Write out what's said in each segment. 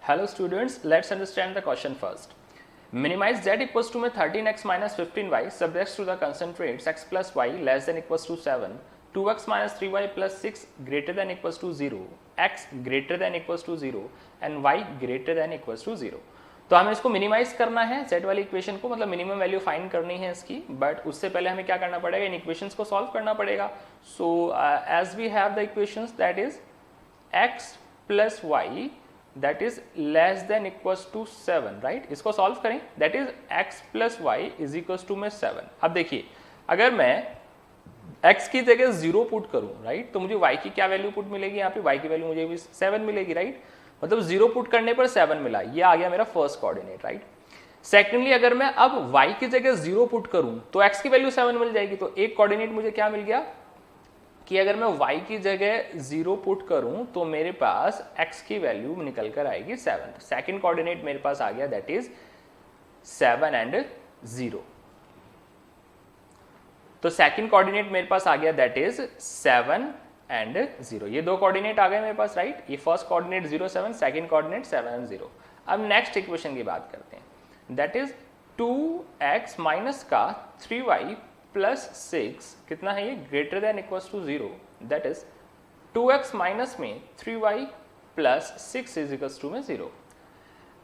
Hello students, let's understand the question first. Minimize z equals to में 13x minus 15y subjects to the constant rates x plus y less than equals to 7, 2x minus 3y plus 6 greater than equals to 0, x greater than equals to 0 and y greater than equals to 0. तो हमें इसको minimise करना है z वाली equation को, मतलब minimum value find करनी है इसकी, बट उससे पहले हमें क्या करना पड़ेगा, इन इक्वेशंस को सॉल्व करना पड़ेगा. So as we have the equations that is x plus y that is less than equals to 7, right. इसको सॉल्व करें, that is x plus y is equals to में 7. अब देखिए, अगर मैं x की जगह 0 पुट करूं, राइट, तो मुझे y की क्या वैल्यू पुट मिलेगी, यहाँ पे y की वैल्यू मुझे भी 7 मिलेगी, राइट. मतलब 0 पुट करने पर 7 मिला, ये आ गया मेरा फर्स्ट कोऑर्डिनेट, राइट. सेकेंडली अगर मैं अब y की जगह 0 पुट करूं तो x की वैल्यू 7 मिल जाएगी. तो एक कोऑर्डिनेट मुझे क्या मिल गया कि अगर मैं y की जगह 0 पुट करूं तो मेरे पास x की वैल्यू निकल कर आएगी 7. तो सेकंड कोऑर्डिनेट मेरे पास आ गया, दैट इज 7 एंड 0. तो सेकंड कोऑर्डिनेट मेरे पास आ गया, दैट इज 7 एंड 0. ये दो कोऑर्डिनेट आ गए मेरे पास, राइट. ये first coordinate 0 7, second coordinate 7 and 0. अब नेक्स्ट इक्वेशन की बात करते हैं, दैट इज 2x माइनस का 3y प्लस 6 कितना है, ये greater than equals to 0, that is 2x minus में 3y plus 6 is equals to में 0.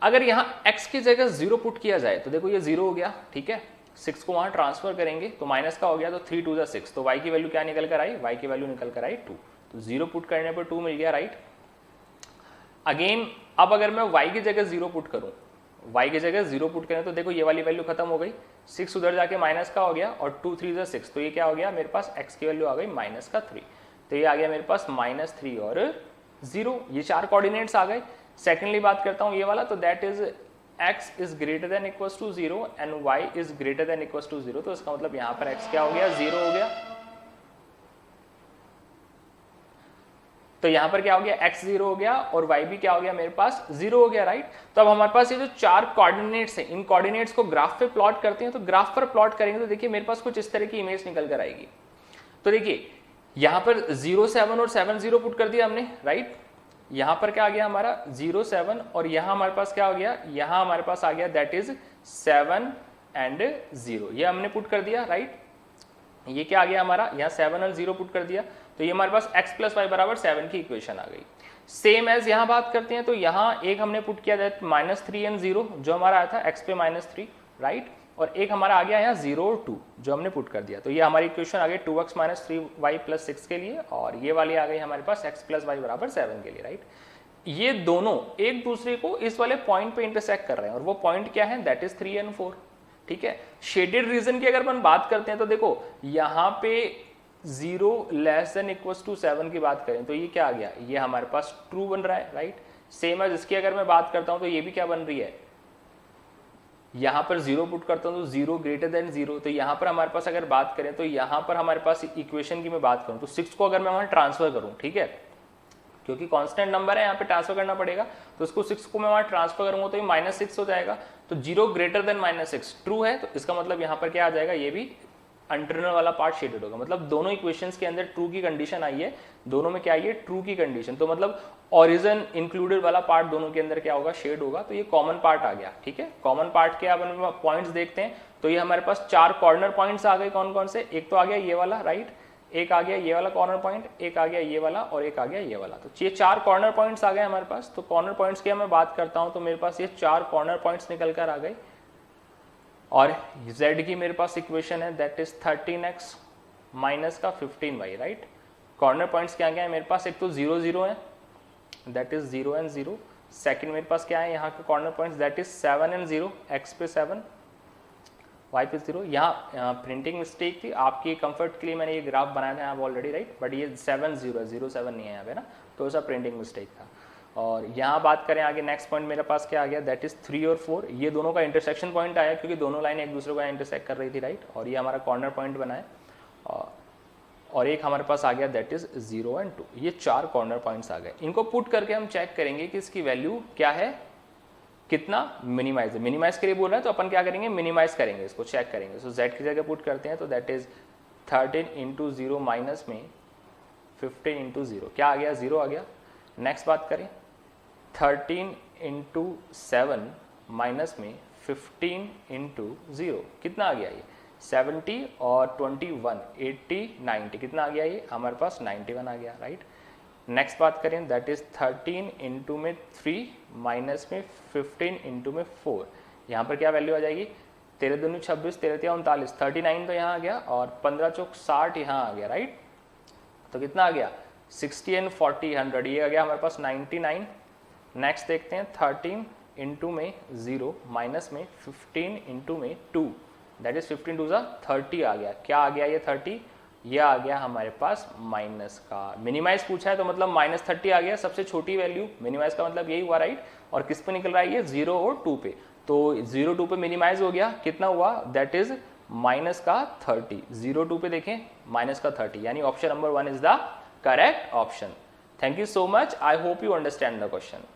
अगर यहाँ x की जगह 0 पुट किया जाए तो देखो ये 0 हो गया, ठीक है. 6 को वहां ट्रांसफर करेंगे तो माइनस का हो गया, तो 3 2 6, तो y की वैल्यू क्या निकल कर आई, y की वैल्यू निकल कर आई 2. तो 0 पुट करने पर 2 मिल गया, राइट. अगेन अब अगर मैं y की जगह 0 पुट करूं, y की जगह 0 पुट करें तो देखो ये वाली वैल्यू खत्म हो गई, 6 उधर जाके माइनस का हो गया और 2 3 6, तो ये क्या हो गया मेरे पास, x की वैल्यू आ गई माइनस का 3. तो ये आ गया मेरे पास -3 और 0. ये चार कोऑर्डिनेट्स आ गए. सेकेंडली बात करता हूँ ये वाला, तो that is x is greater than equals to 0 and y is greater than equals to 0. तो इसका मतलब यहाँ पर x क्या हो गया, 0 हो गया. तो यहां पर क्या हो गया, x 0 हो गया और y भी क्या हो गया मेरे पास 0 हो गया, राइट. तो अब हमारे पास ये जो चार कोऑर्डिनेट्स हैं, इन कोऑर्डिनेट्स को ग्राफ पे प्लॉट करते हैं. तो ग्राफ पर प्लॉट करेंगे तो देखिए मेरे पास कुछ इस तरह की इमेज निकल कर आएगी. तो देखिए यहां पर 0 7 और 7 0 पुट कर दिया हमने, राइट. यहां पर क्या आ गया हमारा 0 7 और यहां हमारे पास क्या हो गया, यहां हमारे पास आ गया दैट इज 7 एंड 0. ये हमने पुट कर दिया, राइट. ये क्या आ गया हमारा, यहाँ 7 और 0 पुट कर दिया, तो ये हमारे पास x प्लस वाई बराबर 7 की इक्वेशन आ गई. सेम एज यहाँ बात करते हैं, तो यहाँ एक हमने पुट किया दैट -3 एंड 0 जो हमारा आया था x पे -3, राइट. और एक हमारा आ गया यहाँ 0 और 2 जो हमने पुट कर दिया. तो ये हमारी इक्वेशन आ गई 2x माइनस 3y प्लस 6 के लिए, और ये वाली आ गई हमारे पास x प्लस वाई बराबर 7 के लिए, राइट. ये दोनों एक दूसरे को इस वाले पॉइंट पे इंटरसेक्ट कर रहे हैं, और वो पॉइंट क्या है, दैट इज 3 एंड 4, ठीक है. शेडेड रीजन की अगर अपन बात करते हैं तो देखो यहाँ पे 0 लेस देन इक्वल्स टू 7 की बात करें तो ये क्या आ गया, ये हमारे पास ट्रू बन रहा है, राइट. सेम एज इसकी अगर मैं बात करता हूं तो ये भी क्या बन रही है, यहां पर 0 पुट करता हूं तो 0 ग्रेटर देन 0. तो यहां पर हमारे पास अगर बात करें तो यहां पर हमारे पास इक्वेशन की मैं बात करूं तो 6 को अगर मैं वहां ट्रांसफर करूं, ठीक है, क्योंकि कांस्टेंट नंबर है यहाँ पे ट्रांसफर करना पड़ेगा, तो इसको 6 को मैं वहां ट्रांसफर करूंगा तो ये -6 हो जाएगा. तो 0 ग्रेटर देन -6 ट्रू है, तो इसका मतलब यहाँ पर क्या आ जाएगा, ये भी अंटरनल वाला पार्ट शेडेड होगा. मतलब दोनों इक्वेशंस के अंदर ट्रू की कंडीशन आई है, दोनों में क्या आई है, ट्रू की कंडीशन. तो मतलब ओरिजिन इंक्लूडेड वाला पार्ट दोनों के अंदर क्या होगा, शेड होगा. तो ये कॉमन पार्ट आ गया, ठीक है. कॉमन पार्ट के अपन पॉइंट्स देखते हैं, तो ये हमारे पास 4 कॉर्नर पॉइंट्स आ गए. कौन कौन से, एक तो आ गया ये वाला, राइट, एक आ गया ये वाला कॉर्नर पॉइंट, एक आ गया ये वाला और एक आ गया ये वाला. तो ये 4 कॉर्नर पॉइंट्स आ गए हमारे पास. तो कॉर्नर पॉइंट्स की मैं बात करता हूं तो मेरे पास ये 4 कॉर्नर पॉइंट्स निकल कर आ गए, और z की मेरे पास इक्वेशन है दैट इज 13x माइनस का 15y, राइट. कॉर्नर पॉइंट्स क्या क्या है मेरे पास, एक तो 0 0 है, दैट इज 0 एंड 0. सेकंड मेरे पास क्या है यहाँ के corner points, that is 7 and 0, x पे 7 y पे 0. यहाँ प्रिंटिंग मिस्टेक थी, आपकी कंफर्ट के लिए मैंने ये ग्राफ बनाया था यहाँ ऑलरेडी, राइट. बट ये 7 0 है, 0 7 नहीं है यहाँ पे ना, तो ऐसा प्रिंटिंग मिस्टेक था. और यहाँ बात करें आगे, नेक्स्ट पॉइंट मेरे पास क्या आ गया, दैट इज 3 और 4. ये दोनों का इंटरसेक्शन पॉइंट आया क्योंकि दोनों लाइन एक दूसरे को इंटरसेक्ट कर रही थी, राइट. और ये हमारा कॉर्नर पॉइंट बना है, और एक हमारे पास आ गया दैट इज 0 एंड 2. ये 4 कॉर्नर पॉइंट्स आ गए. इनको पुट करके हम चेक करेंगे कि इसकी वैल्यू क्या है, कितना मिनिमाइज है. मिनिमाइज के लिए बोल रहे हैं तो अपन क्या करेंगे, मिनिमाइज करेंगे, इसको चेक करेंगे. सो z की जगह पुट करते हैं तो दैट इज 13 इंटू 0 माइनस में 15 इंटू 0 क्या आ गया, 0 आ गया. नेक्स्ट बात करें, 13 इंटू 7 माइनस में 15 इंटू 0 कितना आ गया ये 70 और 21 80 90 कितना आ गया ये हमारे पास 91 आ गया राइट। नेक्स्ट बात करें दैट इज 13 इंटू में 3 माइनस में 15 इंटू में 4 यहाँ पर क्या वैल्यू आ जाएगी 13 दूनी 26 13 तिया 39 39 तो यहाँ आ गया और 15 चौक 60 यहाँ आ गया राइट। तो कितना आ गया 60 एंड 40 100 ये आ गया हमारे पास 99। नेक्स्ट देखते हैं 13 इंटू में 0 माइनस में 15 इंटू में 2 दैट इज 15 टू 30 आ गया। क्या आ गया ये 30 ये आ गया हमारे पास माइनस का मिनिमाइज पूछा है तो मतलब -30 आ गया सबसे छोटी वैल्यू मिनिमाइज का मतलब यही हुआ राइट। और किस पे निकल रहा है ये 0 और 2 पे तो 0 2 पे मिनिमाइज हो गया कितना हुआ दैट इज माइनस का 30 0 2 पे देखें माइनस का 30 यानी option number 1 is the correct option. Thank you so much I hope you understand the question.